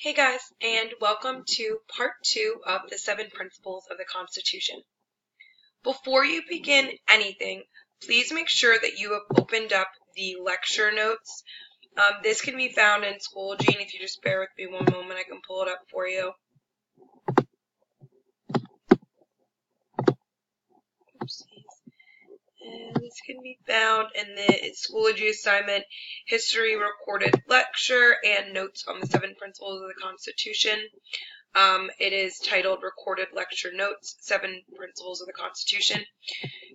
Hey guys, and welcome to part 2 of the 7 Principles of the Constitution. Before you begin anything, please make sure that you have opened up the lecture notes. This can be found in Schoology, and if you just bear with me one moment, I can pull it up for you. And this can be found in the Schoology assignment, History Recorded Lecture, and Notes on the 7 Principles of the Constitution. It is titled Recorded Lecture Notes, 7 Principles of the Constitution.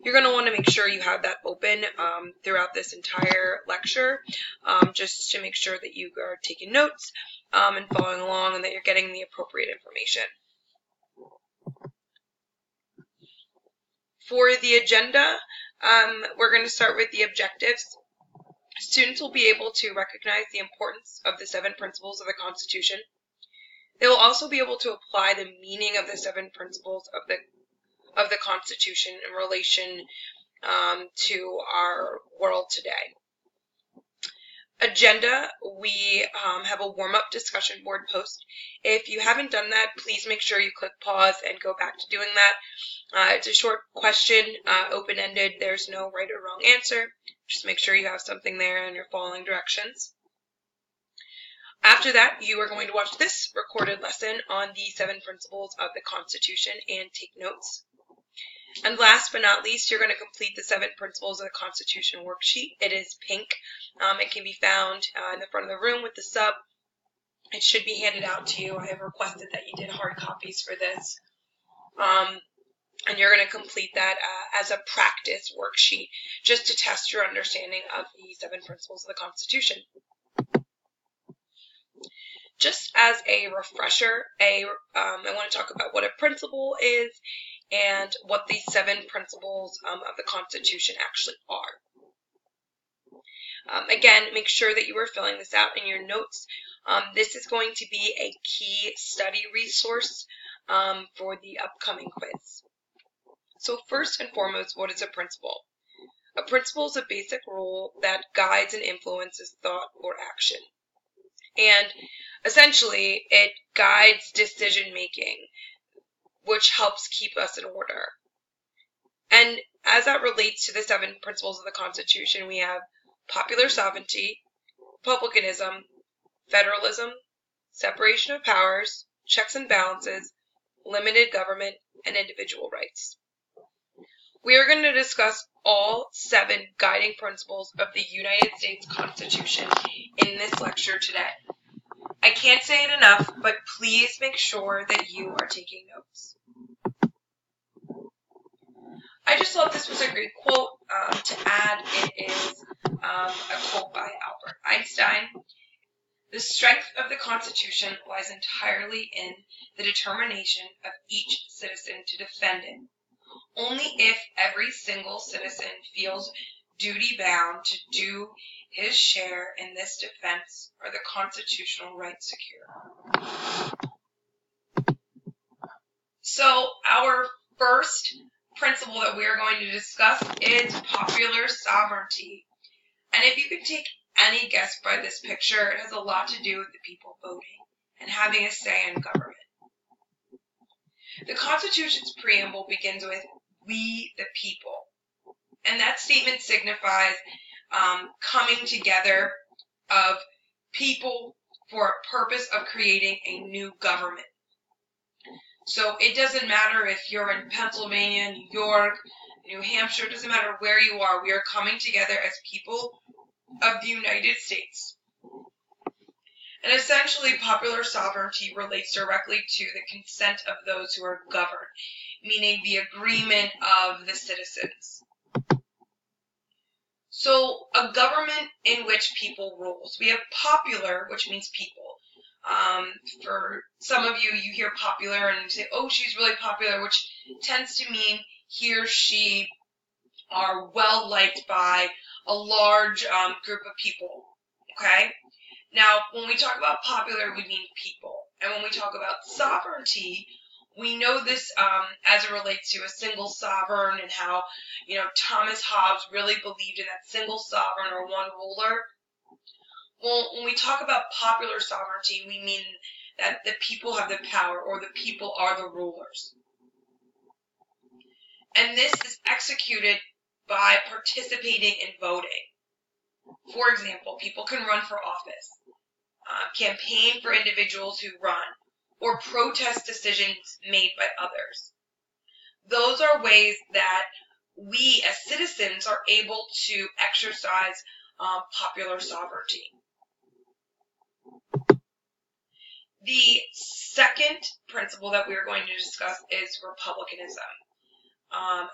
You're going to want to make sure you have that open throughout this entire lecture, just to make sure that you are taking notes and following along and that you're getting the appropriate information. For the agenda, we're going to start with the objectives. Students will be able to recognize the importance of the 7 principles of the Constitution. They will also be able to apply the meaning of the 7 principles of the Constitution in relation to our world today. Agenda, we have a warm-up discussion board post. If you haven't done that, please make sure you click pause and go back to doing that. It's a short question, open-ended. There's no right or wrong answer. Just make sure you have something there and you're following directions. After that, you are going to watch this recorded lesson on the 7 principles of the Constitution and take notes. And last but not least, you're going to complete the 7 principles of the Constitution worksheet. It is pink. It can be found in the front of the room with the sub. It should be handed out to you. I have requested that you did hard copies for this. And you're going to complete that as a practice worksheet just to test your understanding of the 7 principles of the Constitution. Just as a refresher, I want to talk about what a principle is and what the 7 principles of the Constitution actually are. Again, make sure that you are filling this out in your notes. This is going to be a key study resource for the upcoming quiz. So first and foremost, what is a principle? A principle is a basic rule that guides and influences thought or action. And essentially, it guides decision-making, which helps keep us in order. And as that relates to the 7 principles of the Constitution, we have popular sovereignty, republicanism, federalism, separation of powers, checks and balances, limited government, and individual rights. We are going to discuss all 7 guiding principles of the United States Constitution in this lecture today. I can't say it enough, but please make sure that you are taking notes. I just thought this was a great quote to add. It is a quote by Albert Einstein. The strength of the Constitution lies entirely in the determination of each citizen to defend it. Only if every single citizen feels duty-bound to do his share in this defense are the constitutional rights secure. So our first principle that we are going to discuss is popular sovereignty. And if you could take any guess by this picture, it has a lot to do with the people voting and having a say in government. The Constitution's preamble begins with, "We the people." And that statement signifies coming together of people for a purpose of creating a new government. So it doesn't matter if you're in Pennsylvania, New York, New Hampshire, it doesn't matter where you are. We are coming together as people of the United States. And essentially, popular sovereignty relates directly to the consent of those who are governed, meaning the agreement of the citizens. So a government in which people rules. We have popular, which means people. For some of you, you hear popular and you say, oh, she's really popular, which tends to mean he or she are well liked by a large group of people, okay? Now, when we talk about popular, we mean people. And when we talk about sovereignty, we know this as it relates to a single sovereign and how, Thomas Hobbes really believed in that single sovereign or one ruler. Well, when we talk about popular sovereignty, we mean that the people have the power or the people are the rulers. And this is executed by participating in voting. For example, people can run for office, campaign for individuals who run, or protest decisions made by others. Those are ways that we as citizens are able to exercise popular sovereignty. The second principle that we are going to discuss is republicanism.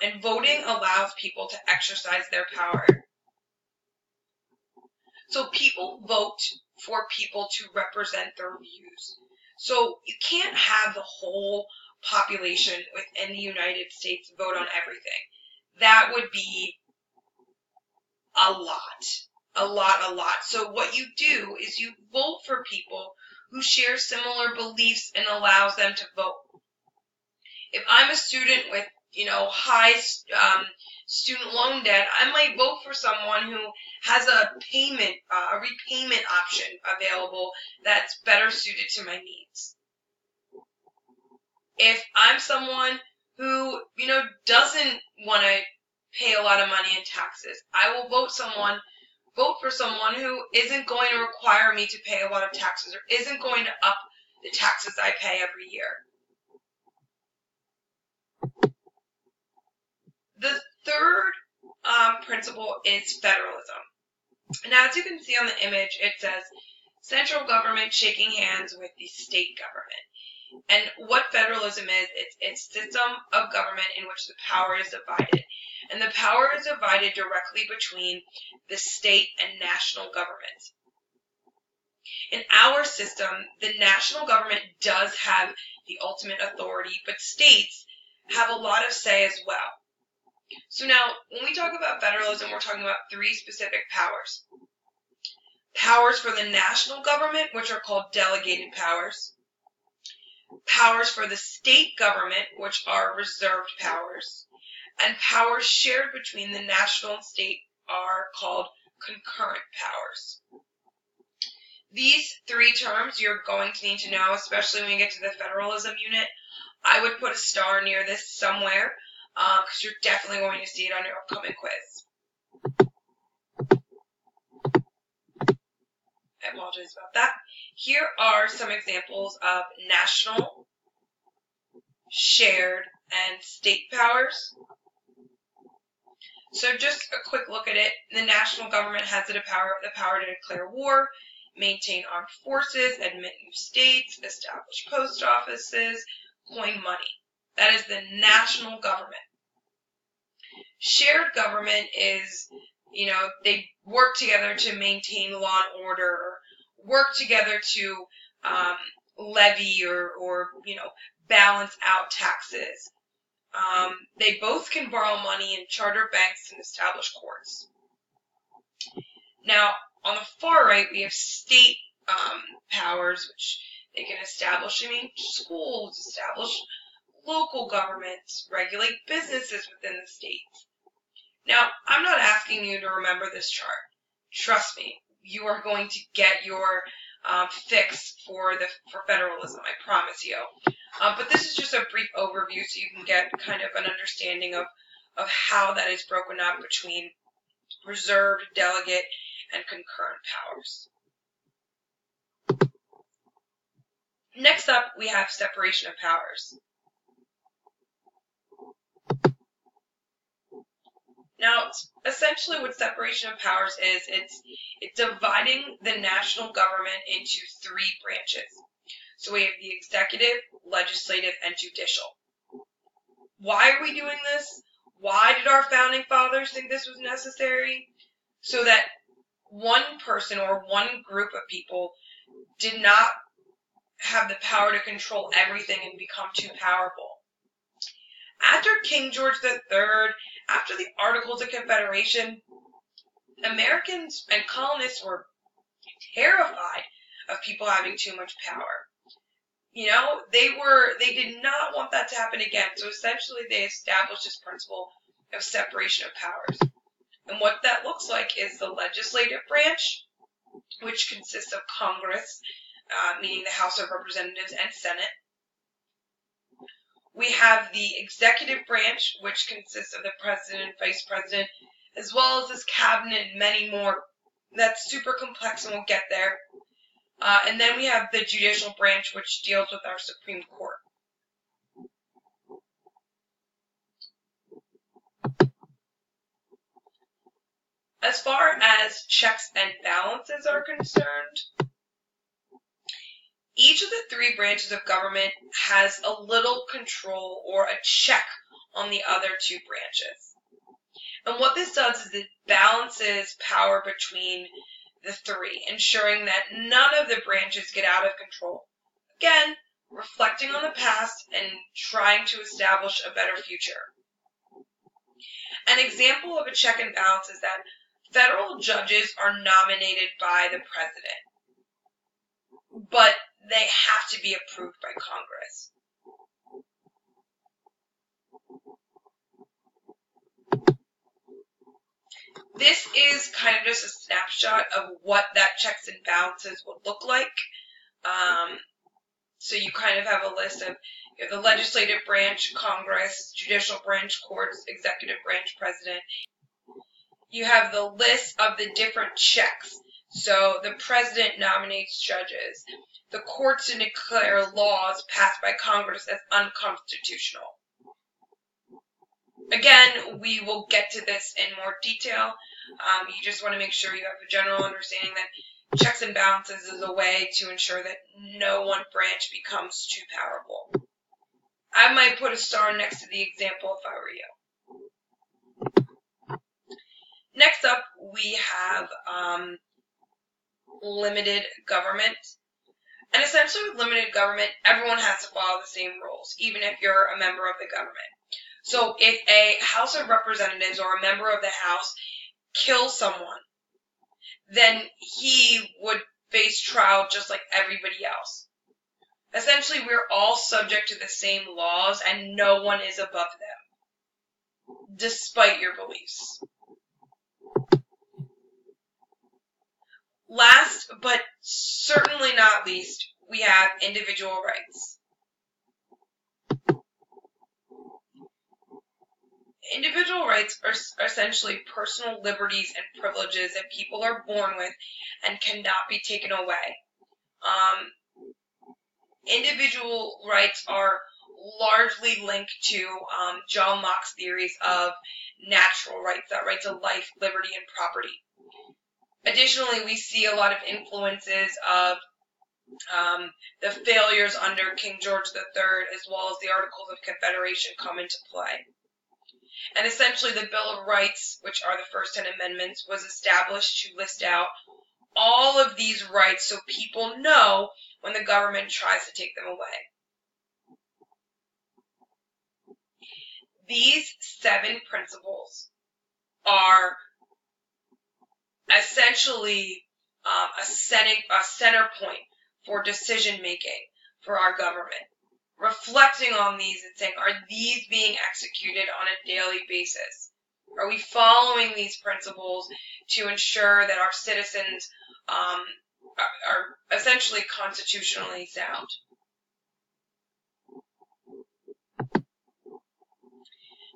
And voting allows people to exercise their power. So people vote for people to represent their views. So you can't have the whole population within the United States vote on everything. That would be a lot. So what you do is you vote for people who share similar beliefs and allows them to vote. If I'm a student with, high student loan debt, I might vote for someone who has a repayment option available that's better suited to my needs. If I'm someone who, doesn't want to pay a lot of money in taxes, I will vote for someone who isn't going to require me to pay a lot of taxes or isn't going to up the taxes I pay every year. The third principle is federalism. Now, as you can see on the image, it says central government shaking hands with the state government. And what federalism is, it's a system of government in which the power is divided. And the power is divided directly between the state and national government. In our system, the national government does have the ultimate authority, but states have a lot of say as well. So now, when we talk about federalism, we're talking about three specific powers. Powers for the national government, which are called delegated powers. Powers for the state government, which are reserved powers. And powers shared between the national and state are called concurrent powers. These three terms you're going to need to know, especially when you get to the federalism unit. I would put a star near this somewhere, because you're definitely going to see it on your upcoming quiz. I apologize about that. Here are some examples of national, shared, and state powers. So just a quick look at it. The national government has the power to declare war, maintain armed forces, admit new states, establish post offices, coin money. That is the national government. Shared government is, they work together to maintain law and order, or work together to levy or balance out taxes. They both can borrow money and charter banks and establish courts. Now, on the far right, we have state powers, which they can establish schools, establish local governments, regulate businesses within the states. Now, I'm not asking you to remember this chart. Trust me, you are going to get your fix for federalism, I promise you. But this is just a brief overview so you can get kind of an understanding of how that is broken up between reserved, delegate, and concurrent powers. Next up, we have separation of powers. Now, essentially what separation of powers is, it's dividing the national government into three branches. So we have the executive, legislative, and judicial. Why are we doing this? Why did our founding fathers think this was necessary? So that one person or one group of people did not have the power to control everything and become too powerful. After King George III, after the Articles of Confederation, Americans and colonists were terrified of people having too much power. They did not want that to happen again. So essentially they established this principle of separation of powers. And what that looks like is the legislative branch, which consists of Congress, meaning the House of Representatives and Senate. We have the executive branch, which consists of the president and vice president, as well as his cabinet and many more. That's super complex, and we'll get there. And then we have the judicial branch, which deals with our Supreme Court. As far as checks and balances are concerned, each of the three branches of government has a little control or a check on the other two branches. And what this does is it balances power between the three, ensuring that none of the branches get out of control. Again, reflecting on the past and trying to establish a better future. An example of a check and balance is that federal judges are nominated by the president, but they have to be approved by Congress. This is kind of just a snapshot of what that checks and balances would look like. So you kind of have a list of the legislative branch, Congress, judicial branch, courts, executive branch, president. You have the list of the different checks. So the president nominates judges. The courts declare laws passed by Congress as unconstitutional. Again, we will get to this in more detail. You just want to make sure you have a general understanding that checks and balances is a way to ensure that no one branch becomes too powerful. I might put a star next to the example if I were you. Next up, we have limited government. And essentially with limited government, everyone has to follow the same rules, even if you're a member of the government. So if a House of Representatives or a member of the House kills someone, then he would face trial just like everybody else. Essentially, we're all subject to the same laws and no one is above them, despite your beliefs. Last, but certainly not least, we have individual rights. Individual rights are essentially personal liberties and privileges that people are born with and cannot be taken away. Individual rights are largely linked to John Locke's theories of natural rights, that right to life, liberty, and property. Additionally, we see a lot of influences of the failures under King George III, as well as the Articles of Confederation, come into play. And essentially, the Bill of Rights, which are the first 10 amendments, was established to list out all of these rights so people know when the government tries to take them away. These 7 principles are essentially a center point for decision making for our government. Reflecting on these and saying, are these being executed on a daily basis? Are we following these principles to ensure that our citizens are essentially constitutionally sound?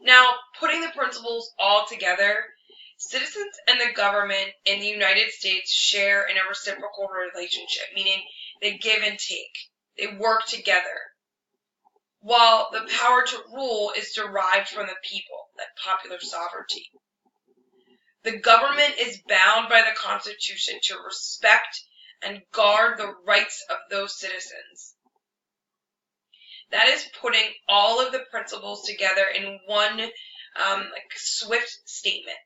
Now, putting the principles all together, citizens and the government in the United States share in a reciprocal relationship, meaning they give and take. They work together. While the power to rule is derived from the people, that popular sovereignty. The government is bound by the Constitution to respect and guard the rights of those citizens. That is putting all of the principles together in one swift statement.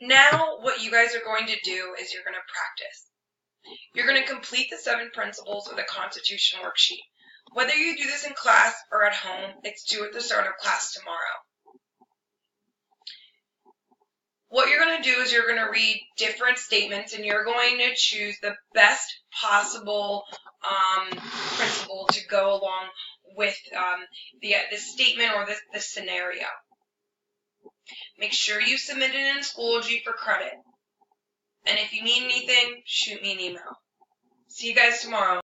Now, what you guys are going to do is you're going to practice. You're going to complete the 7 principles of the Constitution worksheet. Whether you do this in class or at home, it's due at the start of class tomorrow. What you're going to do is you're going to read different statements and you're going to choose the best possible principle to go along with the statement or the scenario. Make sure you submit it in Schoology for credit. And if you need anything, shoot me an email. See you guys tomorrow.